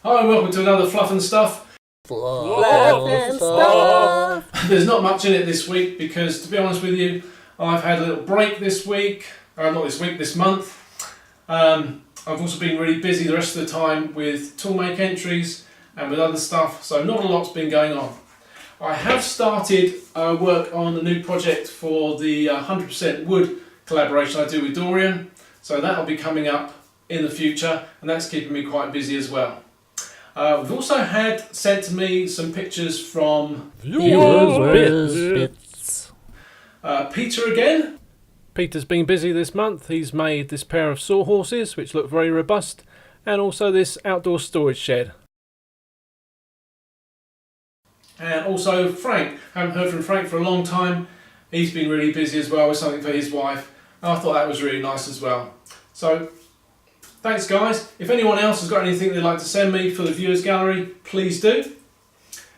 Hi and welcome to another Fluff and Stuff. Fluff and Stuff. There's not much in it this week because, to be honest with you, I've had a little break this week. Not this week, this month. I've also been really busy the rest of the time with tool make entries and with other stuff, so not a lot's been going on. I have started work on a new project for the 100% wood collaboration I do with Dorian, so that'll be coming up in the future, and that's keeping me quite busy as well. We've also had sent to me some pictures from Viewers Bits. Peter again. Peter's been busy this month. He's made this pair of sawhorses, which look very robust, and also this outdoor storage shed. And also Frank. Haven't heard from Frank for a long time. He's been really busy as well with something for his wife. And I thought that was really nice as well. So, thanks guys. If anyone else has got anything they'd like to send me for the viewers gallery, please do.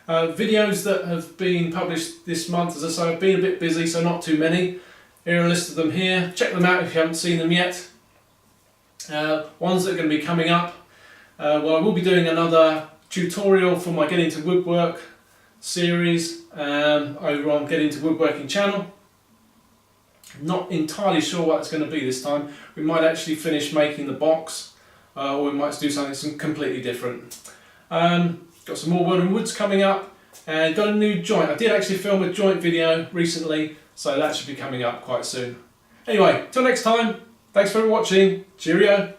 Videos that have been published this month, as I say, I've been a bit busy, so not too many. Here are a list of them here. Check them out if you haven't seen them yet. Ones that are going to be coming up. Well, I will be doing another tutorial for my Get Into Woodwork series over on Get Into Woodworking channel. Not entirely sure what it's going to be this time. We might actually finish making the box, or we might do something completely different. Got some more wood and woods coming up, and got a new joint. I did actually film a joint video recently, so that should be coming up quite soon. Anyway, till next time, thanks for watching. Cheerio.